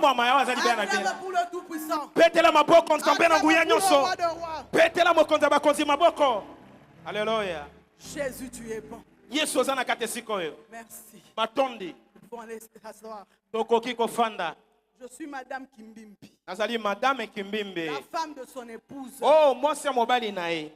Acclame pour le Tout-Puissant. Alléluia. Jésus, tu es bon. Yesu ozana katesikoyo. Merci. Matondi. Nous pouvons aller s'asseoir. Tokoki kofanda. Je suis Madame Kimbimbi, Nazali Madame Kimbimbi. la femme de son épouse. Oh, moi c'est mobali nae.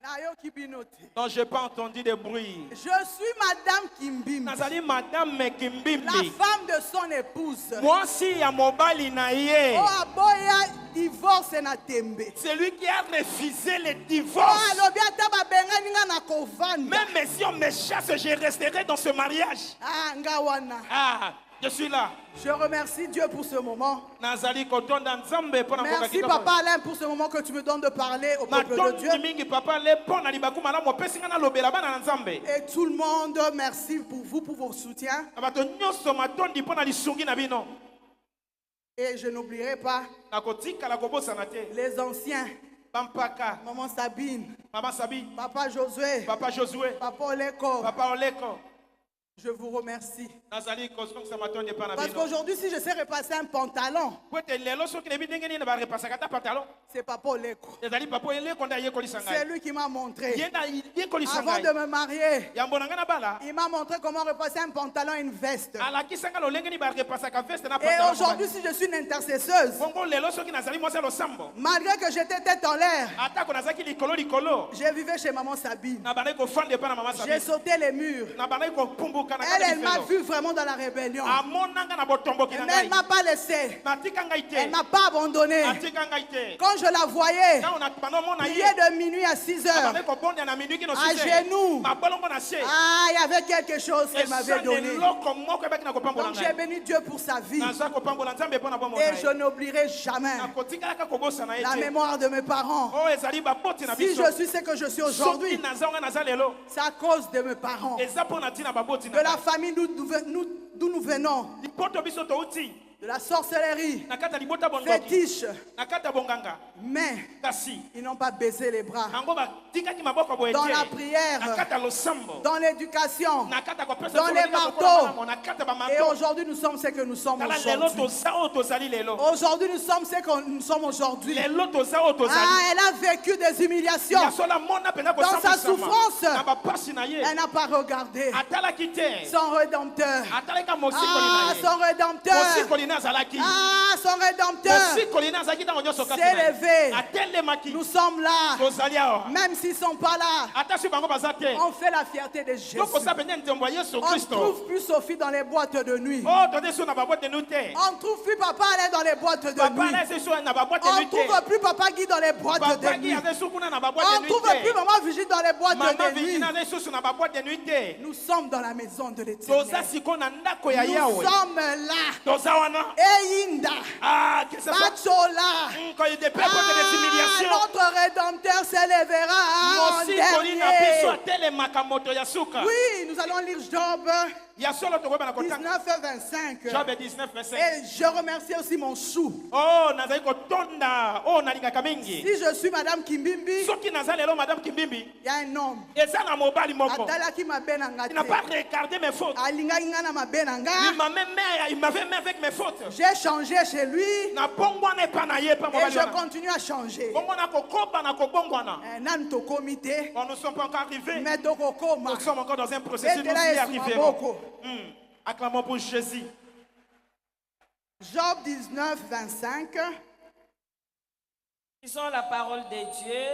Nayo Kibinote. Non, j'ai pas entendu de bruit. Je suis Madame Kimbimbi, Nazali Madame la Kimbimbi. femme de son épouse. Moi si ya mobali nae. Oh, aboya divorce na tembe. C'est lui qui a refusé le Oh, divorce. alobi ata babenga ninga na kovanda. Même si on me chasse, je resterai dans ce mariage. Ah, ngawana. Ah, je suis là. Je remercie Dieu pour ce moment. Nazali kotonda nzambe pona koka Merci kitoko. Papa Alain pour ce moment que tu me donnes de parler au peuple de Dieu. Matondi mingi papa le pona libaku malamu pesinga na lobela bana na nzambe. Et tout le monde, merci pour vous, pour vos soutiens. Abato nyonso matondi pona lisungi na bino. Et je n'oublierai pas Nakotika la kobosana te. les anciens. Bampaka, Maman Sabine, Maman Sabi, Papa Josué, Papa Josué, Papa Oleko. Papa Oleko. Je vous remercie. Nazali kosong sa matondi pana Parce bino. qu'aujourd'hui, si je sais repasser un pantalon, Pote lelo soki nebi ndenge nini ba repasaka ta pantalon. c'est Papa Oleko. Ezali papa Oleko nda ye kolisa C'est ngai. lui qui m'a montré. Yenda ye kolisa Avant ngai. de me marier, Yambo na ngana bala. il m'a montré comment repasser un pantalon et une veste. Ala kisanga lo lenge ni ba repasaka veste na Et pantalon. aujourd'hui, si je suis une intercesseuse, Bongo lelo soki nazali mwasa lo sambo. malgré que j'étais tête en l'air, Atako nazaki likolo. j'ai vivé chez Maman Sabine. Na bana ko fande pana Maman Sabi. J'ai sauté les murs. Na bana ko pumbuka na Elle, kati elle m'a felo. vu vraiment dans la rébellion. Amonanga na botomboki na Mais elle ngai. ne m'a pas laissé. Matika ngai te. Elle ne m'a pas abandonné. Atika ngai te. Quand je la voyais, Quand on a bano mona ye. prier de minuit à 6 heures, Bana ko bonde na minuki no à sise. genoux. Ma bolongo na se. Ah, il y avait quelque chose qu'elle m'avait donné. Donc j'ai béni Dieu pour sa vie. Et je n'oublierai jamais la mémoire de mes parents. Si je suis ce que je suis aujourd'hui, c'est à cause de mes parents, de la famille d'où nous venons, de la sorcellerie, fétiche. Mais ils n'ont pas baissé les bras. Dans la prière, dans l'éducation, dans les marteaux. Et aujourd'hui, nous sommes ce que nous sommes aujourd'hui. Aujourd'hui, nous sommes ce que nous sommes aujourd'hui. Ah, elle a vécu des humiliations. Dans sa souffrance, elle n'a pas regardé son Rédempteur. Ah, son Rédempteur. Ah, son Rédempteur s'est élevé. Nous sommes là. Même s'ils ne sont pas là, on fait la fierté de Jésus. On ne trouve plus Sophie dans les boîtes de nuit. On ne trouve plus Papa Alain dans les boîtes de nuit. On ne trouve plus Papa Guy dans les boîtes de nuit. On ne trouve plus Maman Vigile dans les boîtes de nuit. Nous sommes dans la maison de l'Éternel. Nous sommes là. Eyinda. Bachola. Notre Rédempteur s'élèvera en dernier. Oui, nous allons lire Job 19 et 25. Et je remercie aussi mon chou. Si je suis Madame Kimbimbi, il y a un homme. Atalaki mabenanga. Il n'a pas regardé mes fautes. Alingangana mabenanga. Il m'avait mis avec mes fautes. J'ai changé chez lui. Et je continue à changer. Nous ne sommes pas encore arrivés. Mais Nous sommes encore dans un processus de y arriverons. Acclamons pour Jésus. Job 19, 25. Lisons la parole de Dieu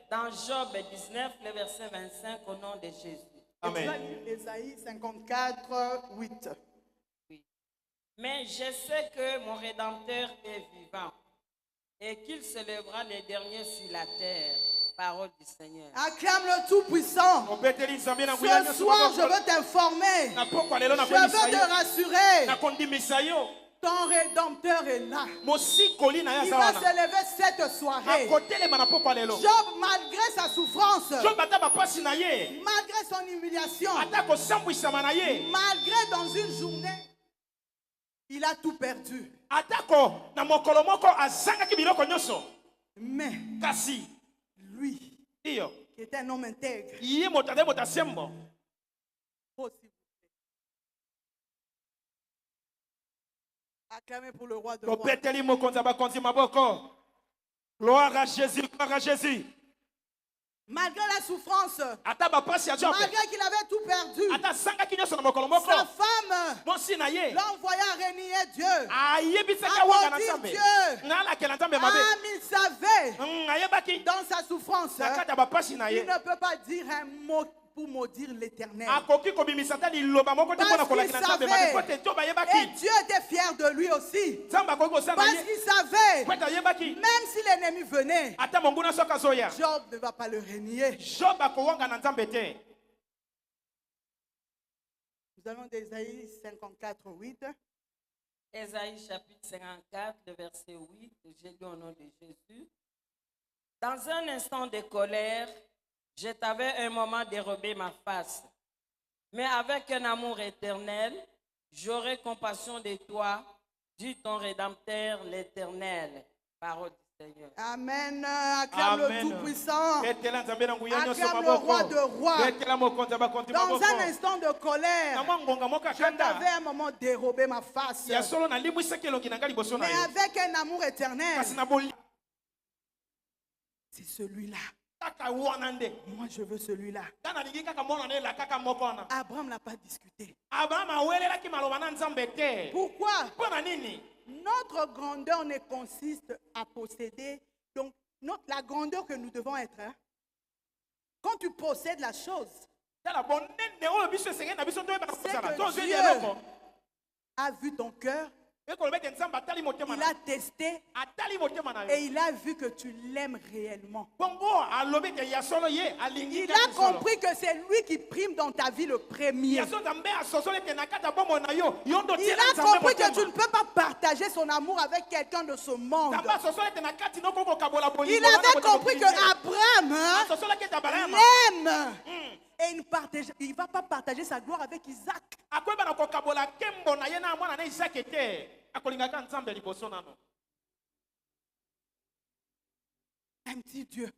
dans Job 19, le verset 25, au nom de Jésus. Amen. Ésaïe 54, 8. Oui. Mais je sais que mon Rédempteur est vivant et qu'il se lèvera le dernier sur la terre. Parole du Seigneur. Acclame le Tout-Puissant. Ce soir, je veux t'informer. Je veux te rassurer. Ton Rédempteur est là. Il va se lever cette soirée. Job, malgré sa souffrance, malgré son humiliation, malgré dans une journée, il a tout perdu. Mais lui, qui est un homme intègre, Acclamez pour le roi de rois. Gloire à Jésus, gloire à Jésus. Malgré la souffrance, malgré qu'il avait tout perdu, sa femme l'envoya renier Dieu, maudire Dieu. Mais il savait, dans sa souffrance, il ne peut pas dire un mot pour maudire l'Éternel. Parce qu'il savait, et Dieu était fier de lui aussi. Parce qu'il savait, même si l'ennemi venait, Job ne va pas le renier. Nous allons d'Ésaïe 54, 8. Ésaïe chapitre 54, le verset 8. J'ai lu au nom de Jésus. Dans un instant de colère, je t'avais un moment dérobé ma face. Mais avec un amour éternel, j'aurai compassion de toi, dit ton Rédempteur l'Éternel. Parole du Seigneur. Amen. Acclame le Tout-Puissant. Acclame le Roi de Rois. Dans un instant de colère, je t'avais un moment dérobé ma face. Mais avec un amour éternel, c'est celui-là. Moi, je veux celui-là. Abraham n'a pas discuté. Pourquoi? Notre grandeur ne consiste à posséder. Donc, la grandeur que nous devons être, hein, quand tu possèdes la chose, c'est que Dieu a vu ton cœur. Il a testé et il a vu que tu l'aimes réellement. Il a compris que c'est lui qui prime dans ta vie le premier. Il a compris que tu ne peux pas partager son amour avec quelqu'un de ce monde. Il avait compris que Abraham l'aime. Et il ne va pas partager sa gloire avec Isaac. Un petit Dieu.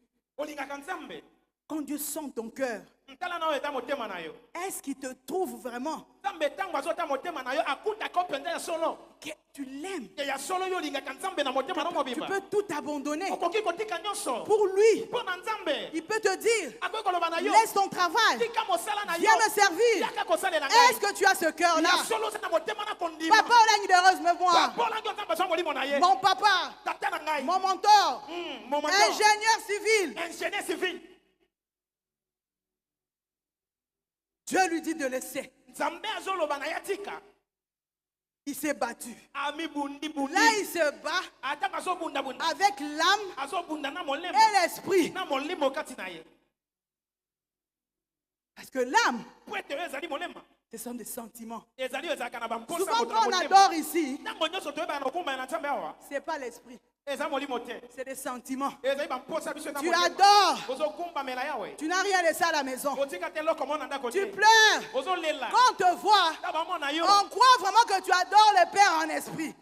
Quand Dieu sent ton cœur, est-ce qu'il te trouve vraiment? Que tu l'aimes. Tu peux tout abandonner pour lui. Il peut te dire, laisse ton travail, viens me servir. Est-ce que tu as ce cœur-là? Papa heureuse me voir. Mon papa, mon mentor, ingénieur civil. Dieu lui dit de laisser. Il s'est battu. Là, il se bat avec l'âme et l'esprit. Parce que l'âme, ce sont des sentiments. Souvent, quand on adore ici, ce n'est pas l'esprit. C'est des sentiments. Tu adores. Tu n'as rien laissé à la maison. Tu pleures. Quand on te voit, on croit vraiment que tu adores le Père en esprit. Tu es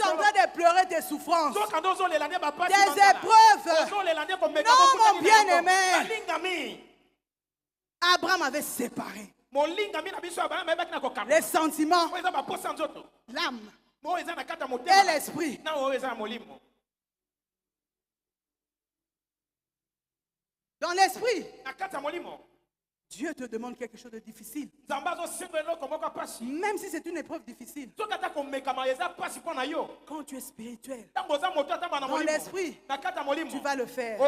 en train de pleurer tes souffrances, tes épreuves. Non, mon bien-aimé. Abraham avait séparé les sentiments, l'âme et l'esprit. Dans l'esprit, Dieu te demande quelque chose de difficile. Même si c'est une épreuve difficile. Quand tu es spirituel, dans l'esprit, tu vas le faire.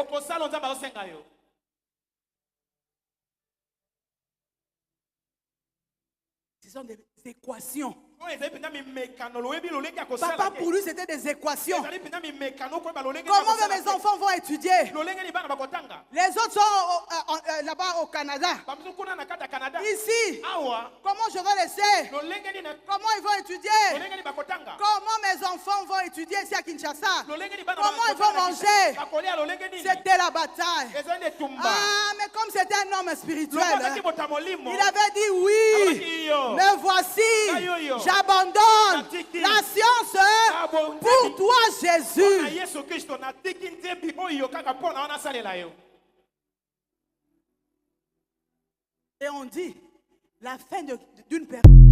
Ce sont des équations. Papa, pour lui, c'était des équations. Comment mes enfants vont étudier? Les autres sont là-bas au Canada. Ici, comment je vais laisser? Comment ils vont étudier? Comment mes enfants vont étudier ici à Kinshasa? Comment ils vont manger? C'était la bataille. Ah, mais comme c'était un homme spirituel, il avait dit oui, me voici. J'abandonne la science pour toi, Jésus. Et on dit, la fin d'une personne